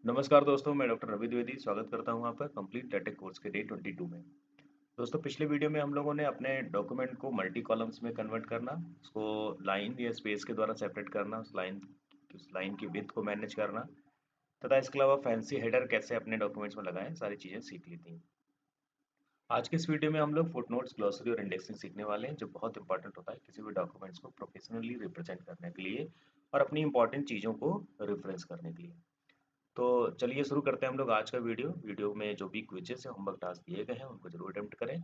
नमस्कार दोस्तों, मैं डॉक्टर रवि द्विवेदी स्वागत करता हूं आपका कंप्लीट लेटेक कोर्स के डे 22 में। दोस्तों, पिछले वीडियो में हम लोगों ने अपने डॉक्यूमेंट को मल्टी कॉलम्स में कन्वर्ट करना, उसको लाइन या स्पेस के द्वारा सेपरेट करना, उस लाइन की विड्थ को मैनेज करना तथा इसके अलावा फैंसी हेडर कैसे अपने डॉक्यूमेंट्स में लगाएं, सारी चीज़ें सीख ली थी। आज के इस वीडियो में हम लोग फुटनोट्स, ग्लॉसरी और इंडेक्सिंग सीखने वाले हैं, जो बहुत इंपॉर्टेंट होता है किसी भी डॉक्यूमेंट्स को प्रोफेशनली रिप्रेजेंट करने के लिए और अपनी इंपॉर्टेंट चीज़ों को रेफरेंस करने के लिए। तो चलिए शुरू करते हैं हम लोग आज का वीडियो में जो भी क्विज़ेस हैं, होमवर्क टास्क दिए गए हैं, उनको ज़रूर अटेम्प्ट करें।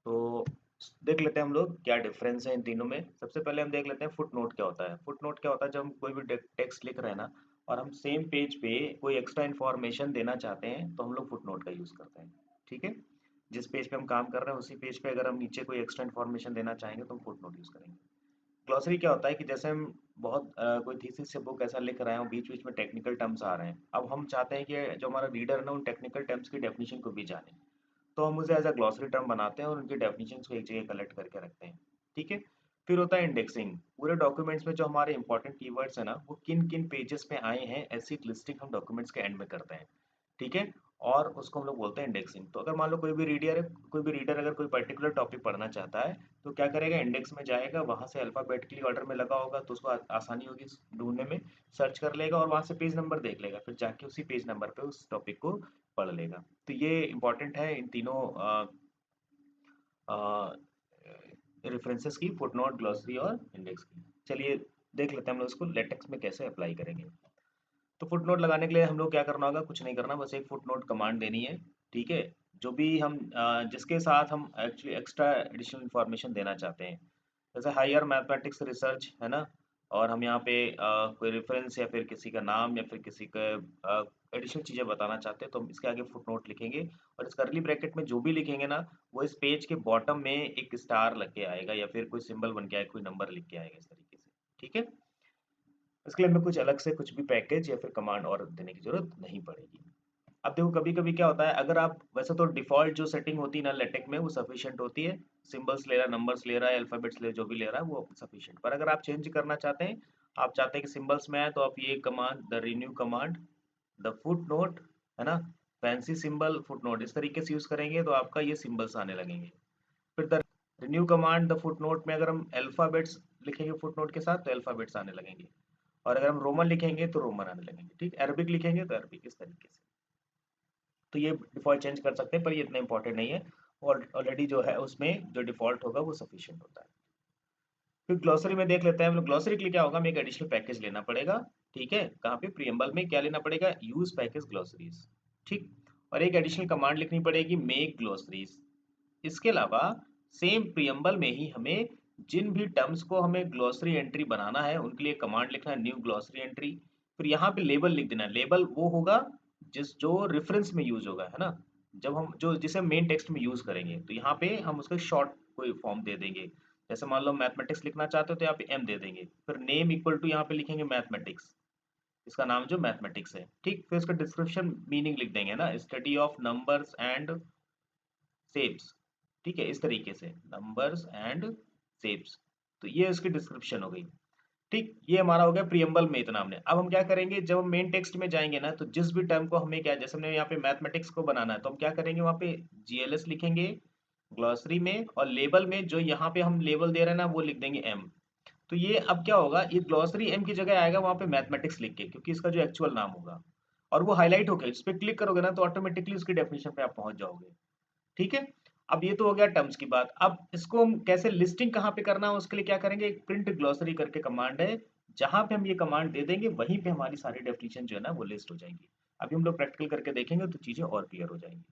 तो देख लेते हैं हम लोग क्या डिफरेंस है इन तीनों में। सबसे पहले हम देख लेते हैं फुट नोट क्या होता है। फुट नोट क्या होता है, जब हम कोई भी टेक्स्ट लिख रहे हैं ना और हम सेम पेज पे कोई एक्स्ट्रा इन्फॉर्मेशन देना चाहते हैं तो हम लोग फुट नोट का यूज़ करते हैं। ठीक है, जिस पेज पे हम काम कर रहे हैं उसी पेज पे अगर हम नीचे कोई एक्स्ट्रा इन्फॉर्मेशन देना चाहेंगे तो हम फुट नोट यूज़ करेंगे। ग्लॉसरी क्या होता है कि जैसे हम बहुत कोई थीसिस या बुक ऐसा लिख रहे हैं और बीच-बीच में टेक्निकल टर्म्स आ रहे हैं। अब हम चाहते हैं कि जो हमारा रीडर है ना उन टेक्निकल टर्म्स की डेफिनिशन को भी जाने। तो हम उसे एज़ अ ग्लॉसरी टर्म बनाते हैं और उनकी डेफिनिशंस को एक जगह कलेक्ट करके रखते हैं। ठीक है? फिर होता है इंडेक्सिंग। पूरे डॉक्यूमेंट्स में जो हमारे इंपॉर्टेंट कीवर्ड्स हैं ना, वो किन-किन पेजेस पे आए हैं, ऐसी एक लिस्टिंग हम डॉक्यूमेंट्स के एंड में करते हैं। ठीक है? और उसको हम लोग बोलते हैं इंडेक्सिंग। तो अगर मान लो कोई भी रीडर अगर कोई पर्टिकुलर टॉपिक पढ़ना चाहता है, तो क्या करेगा, इंडेक्स में जाएगा, वहाँ से अल्फ़ाबेटिकली ऑर्डर में लगा होगा तो उसको आसानी होगी ढूँढने में, सर्च कर लेगा और वहाँ से पेज नंबर देख लेगा। फिर जाके उसी पेज नंबर पे उस टॉपिक को पढ़ लेगा। तो ये इम्पोर्टेंट है इन तीनों रेफरेंसेस की, फुटनोट, ग्लॉसरी और इंडेक्स की। चलिए देख लेते हैं हम लोग इसको लेटेक्स में कैसे अप्लाई करेंगे। तो फुटनोट लगाने के लिए हम लोग क्या करना होगा, कुछ नहीं करना, बस एक फुटनोट कमांड देनी है। ठीक है, जो भी हम जिसके साथ हम एक्चुअली एक्स्ट्रा एडिशनल इन्फॉर्मेशन देना चाहते हैं, जैसे हायर मैथमेटिक्स रिसर्च है ना, और हम यहाँ पे कोई रेफरेंस या फिर किसी का नाम या फिर किसी का एडिशनल चीज़ें बताना चाहते हैं तो हम इसके आगे फुटनोट लिखेंगे और इस कर्ली ब्रैकेट में जो भी लिखेंगे ना, वो इस पेज के बॉटम में एक स्टार लग के आएगा या फिर कोई सिंबल बन के आएगा, कोई नंबर लिख के आएगा इस तरीके से। ठीक है, इसके लिए हमें कुछ अलग से कुछ भी पैकेज या फिर कमांड और देने की जरूरत नहीं पड़ेगी। अब देखो कभी-कभी क्या होता है, अगर आप वैसे तो डिफ़ॉल्ट जो सेटिंग होती है ना लेटेक में वो सफिशिएंट होती है। सिंबल्स ले रहा है, नंबर्स ले रहा है, अल्फ़ाबेट्स ले जो भी ले रहा है वो सफिशिएंट। पर अगर आप चेंज करना चाहते हैं, आप चाहते हैं कि सिंबल्स में आए तो आप ये command the renew command, the footnote है ना, फैंसी सिंबल फुटनोट इस तरीके से यूज़ करेंगे तो आपका ये सिंबल्स आने लगेंगे। फिर the renew command the footnote में अगर हम अल्फ़ाबेट्स लिखेंगे फुटनोट के साथ तो अल्फ़ाबेट्स आने लगेंगे और अगर हम रोमन लिखेंगे तो रोमन आने लगेंगे। ठीक, अरबिक लिखेंगे तो अरबिक, इस तरीके से। तो ये डिफ़ॉल्ट चेंज कर सकते हैं पर ये इतना इम्पोर्टेंट नहीं है। और ऑलरेडी जो है उसमें जो डिफ़ॉल्ट होगा वो सफिशिएंट होता है। फिर ग्लॉसरी में देख लेते हैं हम लोग। ग्लॉसरी के लिए क्या होगा, हमें एक एडिशनल पैकेज लेना पड़ेगा। ठीक है, कहाँ पे, प्रिएम्बल में क्या लेना पड़ेगा, यूज़ पैकेज ग्लॉसरीज़। ठीक, और एक एडिशनल कमांड लिखनी पड़ेगी, मेक ग्लॉसरीज़। इसके अलावा सेम प्रिएम्बल में ही हमें जिन भी टर्म्स को हमें ग्लॉसरी एंट्री बनाना है उनके लिए कमांड लिखना है, न्यू ग्लॉसरी एंट्री। फिर यहाँ पे लेबल लिख देना है। लेबल वो होगा जिस जो रेफरेंस में यूज होगा, है ना, जब हम जो जिसे मेन टेक्स्ट में यूज करेंगे तो यहाँ पे हम उसका शॉर्ट कोई फॉर्म दे देंगे। जैसे मान लो मैथमेटिक्स लिखना चाहते हो तो यहाँ पे एम दे देंगे, फिर नेम इक्वल टू यहाँ पे लिखेंगे मैथमेटिक्स, इसका नाम जो मैथमेटिक्स है। ठीक, फिर इसका डिस्क्रिप्शन मीनिंग लिख देंगे ना, study of numbers and shapes. ठीक है, इस तरीके से नंबर्स एंड शेप्स। तो ये इसकी डिस्क्रिप्शन हो गई। ठीक, ये हमारा हो गया प्रियम्बल में इतना हमने। अब हम क्या करेंगे, जब हम मेन टेक्स्ट में जाएंगे ना तो जिस भी टर्म को हमें क्या, जैसे हमने यहाँ पे मैथमेटिक्स को बनाना है तो हम क्या करेंगे, वहाँ पे जीएलएस लिखेंगे ग्लॉसरी में, और लेबल में जो यहाँ पे हम लेबल दे रहे हैं ना वो लिख देंगे एम। तो ये अब क्या होगा, ये ग्लॉसरी एम की जगह आएगा वहाँ पे मैथमेटिक्स लिख के, क्योंकि इसका जो एक्चुअल नाम होगा और वो हाईलाइट होगा। इस पे क्लिक करोगे ना तो ऑटोमेटिकली उसकी डेफिनेशन पे आप पहुंच जाओगे। ठीक है, अब ये तो हो गया टर्म्स की बात। अब इसको हम कैसे लिस्टिंग कहाँ पे करना है उसके लिए क्या करेंगे, एक प्रिंट ग्लॉसरी करके कमांड है, जहां पे हम ये कमांड दे देंगे वहीं पे हमारी सारी डेफिनेशन जो है ना वो लिस्ट हो जाएंगी। अभी हम लोग प्रैक्टिकल करके देखेंगे तो चीजें और क्लियर हो जाएंगी।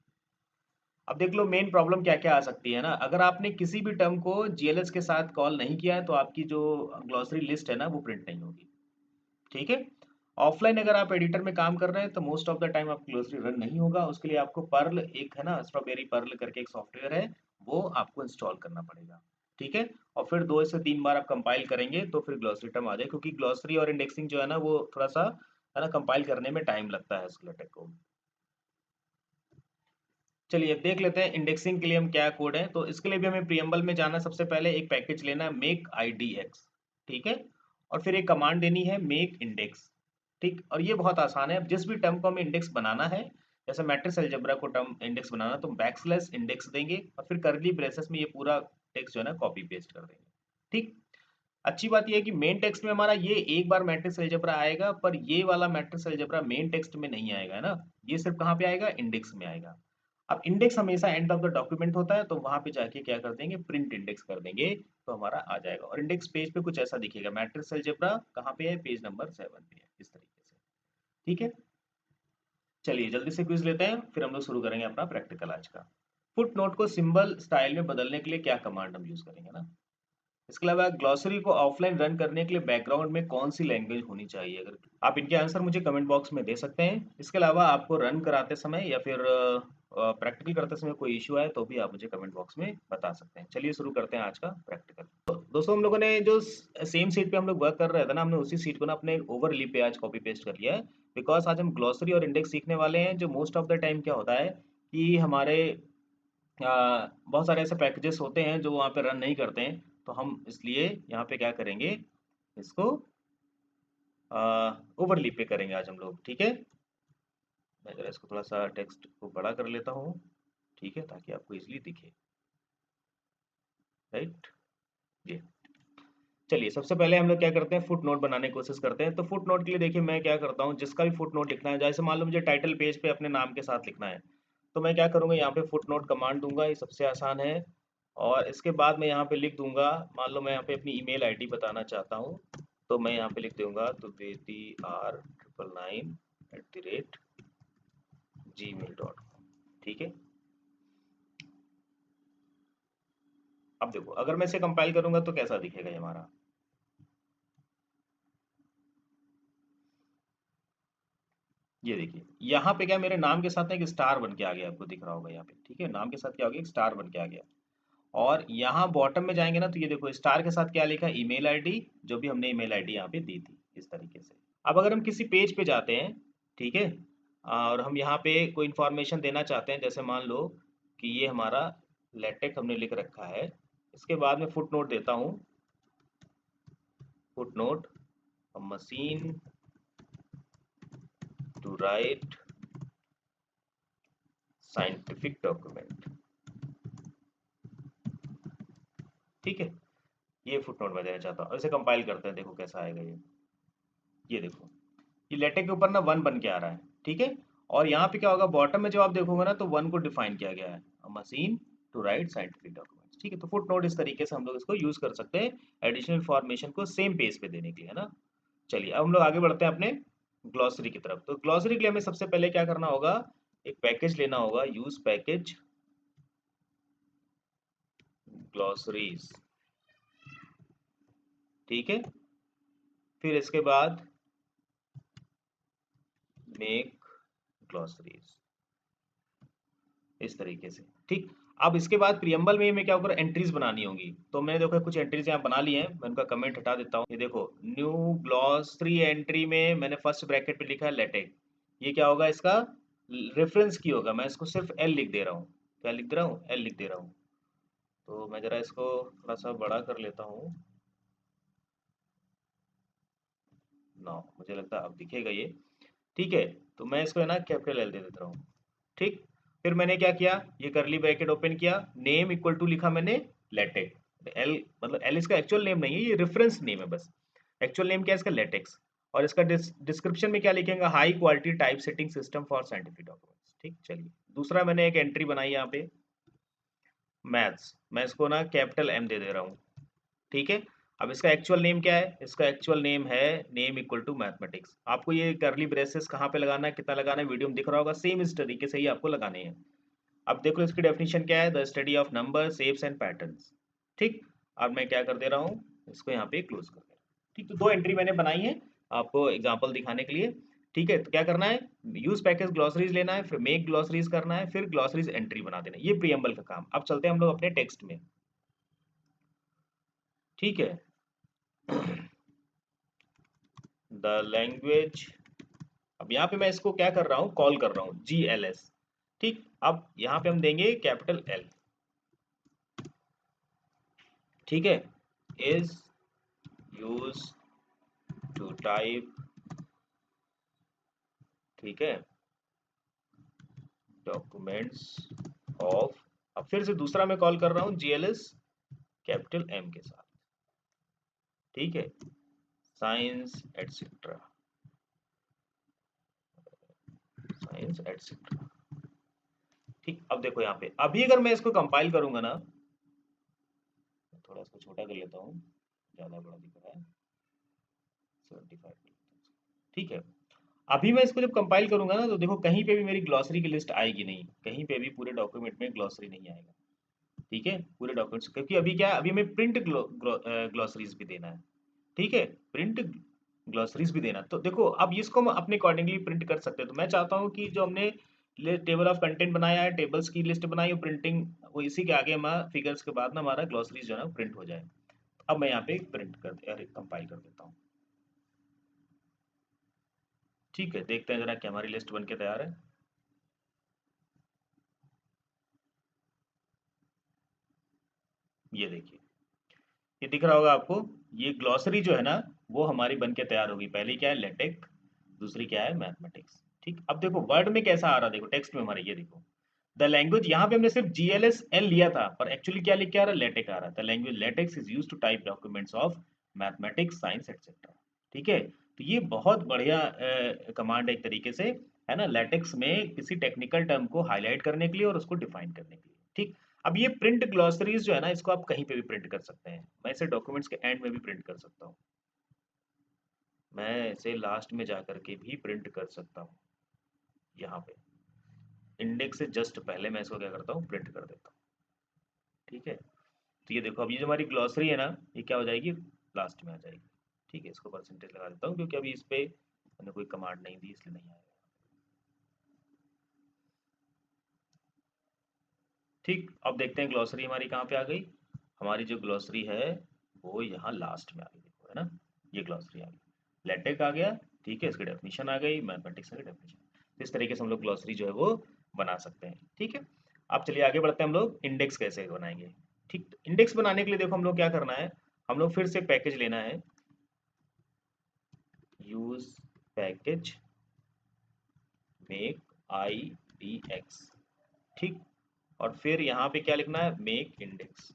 अब देख लो मेन प्रॉब्लम क्या क्या आ सकती है ना, अगर आपने किसी भी टर्म को जीएलएस के साथ कॉल नहीं किया है तो आपकी जो ग्लॉसरी लिस्ट है ना वो प्रिंट नहीं होगी। ठीक है, ऑफलाइन अगर आप एडिटर में काम कर रहे हैं तो मोस्ट ऑफ द टाइम आप ग्लोसरी रन नहीं होगा, उसके लिए आपको पर्ल, एक है ना स्ट्रॉबेरी पर्ल करके एक सॉफ्टवेयर है, वो आपको इंस्टॉल करना पड़ेगा। ठीक है, और फिर 2 से 3 बार आप कंपाइल करेंगे तो फिर ग्लोसरी टर्म आ जाए, क्योंकि ग्लोसरी और इंडेक्सिंग जो है ना वो थोड़ा सा है ना कंपाइल करने में टाइम लगता है स्केलेटेक को। चलिए अब देख लेते हैं इंडेक्सिंग के लिए हम क्या कोड है। तो इसके लिए भी हमें प्रियम्बल में जाना है, सबसे पहले एक पैकेज लेना है मेक आई डी एक्स। ठीक है, और फिर एक कमांड देनी है मेक इंडेक्स। ठीक, और ये बहुत आसान है। अब जिस भी टर्म को हमें इंडेक्स बनाना है, जैसे मैट्रिक्स अलजेब्रा को टर्म इंडेक्स बनाना, तो बैकस्लैश इंडेक्स देंगे और फिर कर्ली ब्रेसेस में ये पूरा टेक्स्ट जो है ना कॉपी पेस्ट कर देंगे। ठीक, अच्छी बात ये है कि मेन टेक्स्ट में हमारा ये एक बार मैट्रिक्स अलजेब्रा आएगा, पर ये वाला मैट्रिक्स अलजेब्रा मेन टेक्स्ट में नहीं आएगा, है ना। ये सिर्फ कहाँ पे आएगा, इंडेक्स में आएगा। अब इंडेक्स हमेशा एंड ऑफ द डॉक्यूमेंट होता है, तो वहां पे जाके क्या कर देंगे, प्रिंट इंडेक्स कर देंगे, तो हमारा आ जाएगा। और इंडेक्स पेज पे कुछ ऐसा दिखेगा, मैट्रिक्स अलजेब्रा कहाँ पे है, पेज नंबर 7 पे है, इस तरीके से। ठीक है, चलिए जल्दी से क्विज लेते हैं, फिर हम लोग शुरू करेंगे अपना प्रैक्टिकल आज का। फुट नोट को सिंबल स्टाइल में बदलने के लिए क्या कमांड हम यूज करेंगे ना। इसके अलावा ग्लॉसरी को ऑफलाइन रन करने के लिए बैकग्राउंड में कौन सी लैंग्वेज होनी चाहिए, अगर आप इनके आंसर मुझे कमेंट बॉक्स में दे सकते हैं। इसके अलावा आपको रन कराते समय या फिर प्रैक्टिकल करते समय कोई इशू आए तो भी आप मुझे कमेंट बॉक्स में बता सकते हैं। चलिए शुरू करते हैं आज का प्रैक्टिकल। तो दोस्तों हम लोगों ने जो सेम सीट पे हम लोग वर्क कर रहे थे ना, हमने उसी सीट को ना अपने ओवरली पे आज कॉपी पेस्ट कर लिया है। बिकॉज आज हम ग्लॉसरी और इंडेक्स सीखने वाले हैं, जो मोस्ट ऑफ द टाइम क्या होता है कि हमारे बहुत सारे ऐसे पैकेजेस होते हैं जो वहाँ पे रन नहीं करते हैं, तो हम इसलिए यहाँ पे क्या करेंगे, इसको ओवरली पे करेंगे आज हम लोग। ठीक है, मैं जरा इसको थोड़ा सा टेक्स्ट को बड़ा कर लेता हूँ, ठीक है, ताकि आपको इजीली दिखे। राइट, ये चलिए सबसे पहले हम लोग क्या करते हैं, फुट नोट बनाने की कोशिश करते हैं। तो फुट नोट के लिए देखिए मैं क्या करता हूँ, जिसका भी फुट नोट लिखना है, जैसे मान लो मुझे टाइटल पेज पे अपने नाम के साथ लिखना है, तो मैं क्या करूँगा, यहाँ पे फुट नोट कमांड दूंगा, ये सबसे आसान है। और इसके बाद मैं यहाँ पे लिख दूंगा, मान लो मैं यहाँ पे अपनी ईमेल आईडी बताना चाहता हूँ, तो मैं यहाँ पे लिख दूंगा द्विवेदी_r999@gmail.com। ठीक है, अब देखो अगर मैं इसे कंपाइल करूंगा तो कैसा दिखेगा ये हमारा। ये देखिए यहाँ पे क्या मेरे नाम के साथ एक स्टार बन के आ गया, आपको दिख रहा होगा यहाँ पे। ठीक है, नाम के साथ क्या हो गया, एक स्टार बन के आ गया। और यहाँ बॉटम में जाएंगे ना, तो ये देखो स्टार के साथ क्या लिखा है, ईमेल आईडी, जो भी हमने ईमेल आईडी यहाँ पे दी थी, इस तरीके से। अब अगर हम किसी पेज पे जाते हैं, ठीक है, और हम यहाँ पे कोई इन्फॉर्मेशन देना चाहते हैं, जैसे मान लो कि ये हमारा लेटेक्स हमने लिख रखा है, इसके बाद में फुट नोट देता हूँ, footnote machine to write scientific document. ठीक है, ये फुट नोट मैं देना चाहता हूँ। इसे कंपाइल करते हैं, देखो कैसा आएगा ये देखो ये लेटेक्स के ऊपर ना 1 बन के आ रहा है। ठीक है, और यहाँ पे क्या होगा, बॉटम में जब आप देखोगे ना, तो 1 को डिफाइन किया गया है, machine to write scientific documents. ठीक है, तो फुट नोट इस तरीके से हम लोग इसको यूज कर सकते हैं एडिशनल इन्फॉर्मेशन को सेम पेज पे देने के लिए, है ना। चलिए अब हम लोग आगे बढ़ते हैं अपने ग्लॉसरी की तरफ। तो ग्लॉसरी के लिए हमें सबसे पहले क्या करना होगा, एक पैकेज लेना होगा, यूज पैकेज ग्लॉसरीज। ठीक है, फिर इसके बाद मेक ग्लॉसरीज, इस तरीके से। ठीक, अब इसके बाद प्रियम्बल में मैं क्या होगा, एंट्रीज बनानी होंगी। तो मैंने देखो कुछ एंट्रीज यहाँ बना ली हैं, मैं उनका कमेंट हटा देता हूँ। ये देखो न्यू ग्लॉसरी एंट्री में मैंने फर्स्ट ब्रैकेट पे लिखा है लेटेक, ये क्या होगा, इसका रेफरेंस की होगा। मैं इसको सिर्फ एल लिख दे रहा हूँ, क्या लिख दे रहा हूँ, एल लिख दे रहा हूँ। तो मैं जरा इसको थोड़ा सा बड़ा कर लेता हूँ ना, मुझे लगता है अब दिखेगा ये। ठीक है, तो मैं इसको है ना कैपिटल एल दे देता हूँ। ठीक, फिर मैंने क्या किया, ये करली ब्रैकेट ओपन किया, नेम इक्वल टू लिखा मैंने लेटेक। एल मतलब एल इसका एक्चुअल नेम नहीं है, ये रेफरेंस नेम है बस। एक्चुअल नेम क्या है इसका, लेटेक्स। और इसका डिस्क्रिप्शन में क्या लिखेंगे, high quality type setting system for scientific documents. ठीक, चलिए दूसरा मैंने एक एंट्री बनाई यहाँ पे, मैथ्स, मैं इसको ना कैपिटल एम दे दे रहा हूँ। ठीक है, अब इसका एक्चुअल नेम क्या है, इसका एक्चुअल नेम है नेम इक्वल टू मैथमेटिक्स। आपको ये करली ब्रेसेस कहाँ पे लगाना है, कितना लगाना है, वीडियो में दिख रहा होगा, सेम इस तरीके से ही आपको लगाने हैं। अब देखो इसकी डेफिनेशन क्या है, the study of number shapes and patterns. ठीक, अब मैं क्या कर दे रहा हूँ, इसको यहाँ पे क्लोज कर दे रहा हूँ। ठीक, तो 2 एंट्री मैंने बनाई है आपको एग्जांपल दिखाने के लिए। ठीक है, तो क्या करना है, यूज पैकेज ग्लॉसरीज लेना है, फिर मेक ग्लॉसरीज करना है, फिर ग्लॉसरीज एंट्री बना देना है, ये प्रियम्बल का काम। अब चलते हैं हम लोग अपने टेक्स्ट में। ठीक है, द लैंग्वेज, अब यहाँ पे मैं इसको क्या कर रहा हूँ, कॉल कर रहा हूँ GLS। ठीक, अब यहाँ पे हम देंगे कैपिटल L। ठीक है, इज यूज टू टाइप ठीक है, डॉक्यूमेंट्स ऑफ, अब फिर से दूसरा मैं कॉल कर रहा हूँ GLS कैपिटल M के साथ, ठीक है, साइंस एटसेट्रा, साइंस एटसेट्रा। ठीक, अब देखो यहाँ पे अभी अगर मैं इसको कंपाइल करूंगा ना, थोड़ा इसको छोटा कर लेता हूँ, ज्यादा बड़ा दिख रहा है, 75, ठीक है। अभी मैं इसको जब कंपाइल करूंगा ना, तो देखो कहीं पे भी मेरी ग्लॉसरी की लिस्ट आएगी नहीं, कहीं पे भी पूरे डॉक्यूमेंट में ग्लॉसरी नहीं आएगा, ठीक है, पूरे डॉक्यूमेंट्स, क्योंकि अभी क्या है, अभी हमें प्रिंट ग्लॉसरीज भी देना है, ठीक है, प्रिंट ग्लॉसरीज भी देना। तो देखो अब इसको हम अपने अकॉर्डिंगली प्रिंट कर सकते हैं। तो मैं चाहता हूँ कि जो हमने टेबल ऑफ कंटेंट बनाया है, टेबल्स की लिस्ट बनाई है, प्रिंटिंग वो इसी के आगे हमारा फिगर्स के बाद ना हमारा ग्लॉसरीज जो है ना प्रिंट हो जाए। अब मैं यहाँ पे प्रिंट कर कंपाइल कर देता हूँ, ठीक है, देखते हैं जरा कि हमारी लिस्ट बन के तैयार है। ये देखिए, ये दिख रहा होगा आपको, ये ग्लॉसरी जो है ना वो हमारी बन के तैयार होगी। पहली क्या है, लेटेक, दूसरी क्या है, मैथमेटिक्स। ठीक, अब देखो वर्ड में कैसा आ रहा है, देखो टेक्स्ट में हमारे, ये देखो द लैंग्वेज, यहाँ पे हमने सिर्फ GLS L लिया था, पर एक्चुअली क्या लिख के आ रहा है, लेटेक आ रहा है। The language LaTeX is used to type documents of mathematics, science etcetera, ठीक है। तो ये बहुत बढ़िया कमांड है एक तरीके से, है ना, लेटेक्स में किसी टेक्निकल टर्म को हाईलाइट करने के लिए और उसको डिफाइन करने के लिए। ठीक, अब ये प्रिंट ग्लॉसरीज जो है ना, इसको आप कहीं पे भी प्रिंट कर सकते हैं। मैं इसे डॉक्यूमेंट्स के एंड में भी प्रिंट कर सकता हूँ, मैं इसे लास्ट में जा करके भी प्रिंट कर सकता हूँ। यहाँ पे इंडेक्स से जस्ट पहले मैं इसको क्या करता हूँ, प्रिंट कर देता हूँ, ठीक है। तो ये देखो, अब ये जो हमारी ग्लॉसरी है ना, ये क्या हो जाएगी, लास्ट में आ जाएगी, ठीक है। इसको परसेंटेज लगा देता हूँ, क्योंकि अभी इस पे मैंने कोई कमांड नहीं दी, इसलिए नहीं आएगा। ठीक, अब देखते हैं ग्लॉसरी हमारी कहाँ पे आ गई। हमारी जो ग्लॉसरी है वो यहाँ लास्ट में आ गई, देखो, है ना, ये ग्लॉसरी आ गई, लेटेक आ गया, ठीक है, इसकी डेफिनेशन आ गई, मैथमेटिक्स की डेफिनेशन। इस तरीके से हम लोग ग्लॉसरी जो है वो बना सकते हैं, ठीक है। अब चलिए आगे बढ़ते हैं, हम लोग इंडेक्स कैसे बनाएंगे। ठीक, इंडेक्स बनाने के लिए देखो हम लोग क्या करना है, हम लोग फिर से पैकेज लेना है, यूज पैकेज मेक IDX, ठीक, और फिर यहाँ पे क्या लिखना है, मेक इंडेक्स,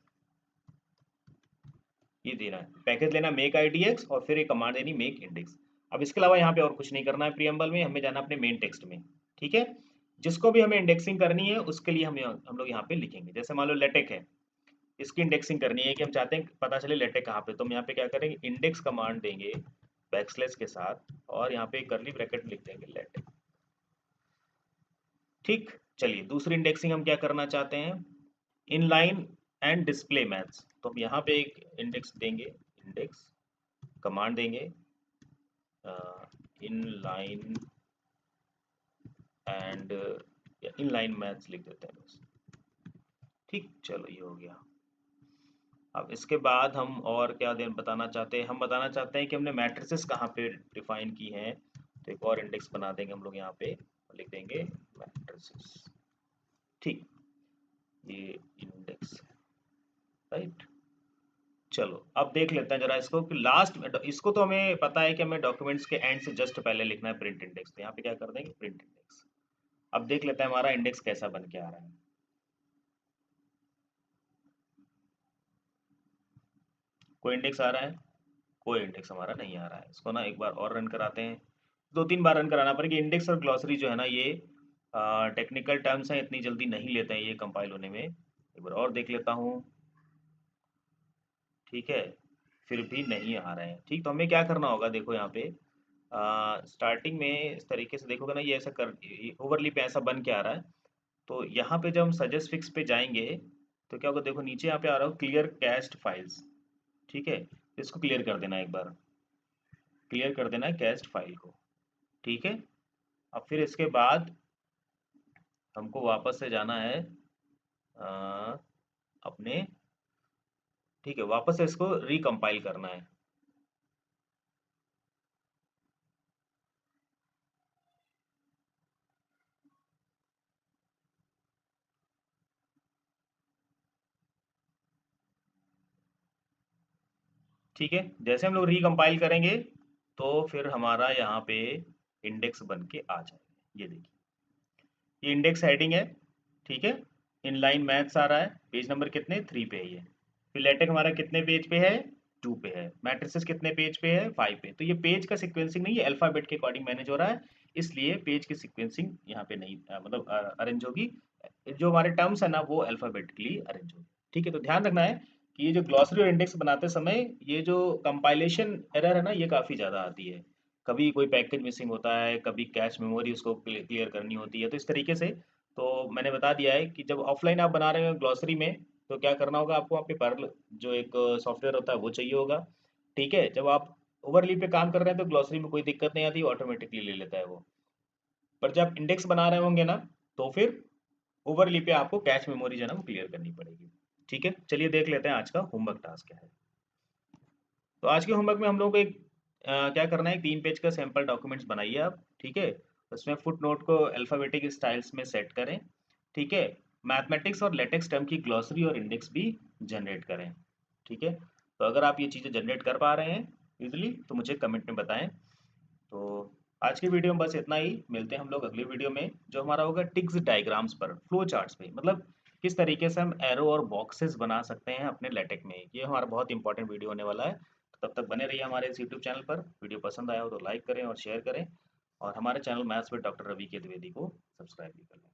ये देना है, पैकेज लेना मेक IDX और फिर एक कमांड देनी मेक इंडेक्स। अब इसके अलावा यहाँ पे और कुछ नहीं करना है, प्रीएम्बल में हमें जाना अपने मेन टेक्स्ट में, ठीक है। जिसको भी हमें इंडेक्सिंग करनी है उसके लिए हम लोग यहाँ पे लिखेंगे। जैसे मान लो लेटेक है, इसकी इंडेक्सिंग करनी है कि हम चाहते हैं पता चले लेटेक कहाँ पे, तो हम यहाँ पे क्या करेंगे, इंडेक्स कमांड देंगे बैकस्लैश के साथ, और यहाँ पे कर्ली ब्रैकेट लिख देंगे लेटेक, ठीक। चलिए दूसरी इंडेक्सिंग हम क्या करना चाहते हैं, इनलाइन एंड डिस्प्ले मैथ्स, तो हम यहाँ पे एक इंडेक्स देंगे, इंडेक्स कमांड देंगे इनलाइन एंड, इनलाइन मैथ्स लिख देते हैं बस, ठीक। चलो ये हो गया। अब इसके बाद हम और क्या दें बताना चाहते हैं, हम बताना चाहते हैं कि हमने मैट्रिसेस कहाँ पे डिफाइन की हैं। तो एक और इंडेक्स बना देंगे हम लोग यहाँ पे, लिख देंगे मैट्रिसेस, ठीक, ये इंडेक्स, राइट। चलो अब देख लेते हैं जरा इसको कि लास्ट में, इसको तो हमें पता है कि हमें डॉक्यूमेंट्स के एंड से जस्ट पहले लिखना है प्रिंट इंडेक्स, तो यहाँ पे क्या कर देंगे, प्रिंट इंडेक्स। अब देख लेते हैं हमारा इंडेक्स कैसा बन के आ रहा है। कोई इंडेक्स आ रहा है, कोई इंडेक्स हमारा नहीं आ रहा है। इसको ना एक बार और रन कराते हैं, दो तीन बार रन कराना पड़ेगा। इंडेक्स और ग्लॉसरी जो है ना, ये टेक्निकल टर्म्स हैं, इतनी जल्दी नहीं लेते हैं ये कंपाइल होने में। एक बार और देख लेता हूँ, ठीक है, फिर भी नहीं आ रहे हैं। ठीक, तो हमें क्या करना होगा, देखो यहाँ पे स्टार्टिंग में इस तरीके से देखोगे ना, ये ऐसा कर ओवरली पे ऐसा बन के आ रहा है। तो यहाँ पे जब हम सजेस्ट फिक्स पे जाएंगे तो क्या होगा, देखो नीचे यहाँ पे आ रहा हो क्लियर कैस्ट फाइल्स, ठीक है, इसको क्लियर कर देना, एक बार क्लियर कर देना है कैस्ट फाइल को, ठीक है। अब फिर इसके बाद हमको वापस से जाना है अ, अपने, ठीक है, वापस से इसको रिकम्पाइल करना है। ठीक है, जैसे हम लोग रिकम्पाइल करेंगे तो फिर हमारा यहाँ पे इंडेक्स बन के आ जाएगा। ये देखिए, ये इंडेक्स हेडिंग है, ठीक है। इनलाइन मैथ्स आ रहा है, पेज नंबर कितने 3 पे है ये। फिर लेटेक हमारा कितने पेज पे है, 2 पे है। मैट्रिसेस कितने पेज पे है, 5 पे। तो ये पेज का सीक्वेंसिंग नहीं है, अल्फाबेट के अकॉर्डिंग मैनेज हो रहा है, इसलिए पेज की सीक्वेंसिंग यहाँ पे नहीं मतलब अरेंज होगी। जो हमारे टर्म्स है ना वो अल्फाबेटिकली अरेंज होगी, ठीक है। तो ध्यान रखना है कि ये जो ग्लॉसरी और इंडेक्स बनाते समय ये जो कंपाइलेशन एरर है ना ये काफ़ी ज़्यादा आती है। कभी कोई पैकेज मिसिंग होता है, कभी कैश मेमोरी उसको क्लियर करनी होती है, तो इस तरीके से। तो मैंने बता दिया है कि जब ऑफलाइन आप बना रहे हो ग्लॉसरी में, तो क्या करना होगा आपको, वहाँ पे पर्ल जो एक सॉफ्टवेयर होता है वो चाहिए होगा, ठीक है। जब आप ओवरली पे काम कर रहे हैं तो ग्लॉसरी में कोई दिक्कत नहीं आती, ऑटोमेटिकली ले लेता है वो। पर जब इंडेक्स बना रहे होंगे ना, तो फिर ओवरली पे आपको कैश मेमोरी जो है ना वो क्लियर करनी पड़ेगी, ठीक है। चलिए देख लेते हैं आज का होमवर्क टास्क क्या है। तो आज के होमवर्क में हम लोग को एक क्या करना है, 3 पेज का सैंपल डॉक्यूमेंट्स बनाइए आप, ठीक है। उसमें फुट नोट को अल्फ़ाबेटिक स्टाइल्स में सेट करें, ठीक है। मैथमेटिक्स और लेटेक्स टर्म की ग्लॉसरी और इंडेक्स भी जनरेट करें, ठीक है। तो अगर आप ये चीज़ें जनरेट कर पा रहे हैं इजीली तो मुझे कमेंट में बताएं। तो आज की वीडियो में बस इतना ही, मिलते हैं हम लोग अगली वीडियो में जो हमारा होगा टिक्स डायग्राम्स पर, फ्लो चार्ट्स पे, मतलब किस तरीके से हम एरो और बॉक्सेस बना सकते हैं अपने लेटेक में। ये हमारा बहुत इंपॉर्टेंट वीडियो होने वाला है। तो तब तक बने रहिए हमारे इस यूट्यूब चैनल पर। वीडियो पसंद आया हो तो लाइक करें और शेयर करें, और हमारे channel maths with doctor Ravi K Dwivedi को सब्सक्राइब भी कर लें।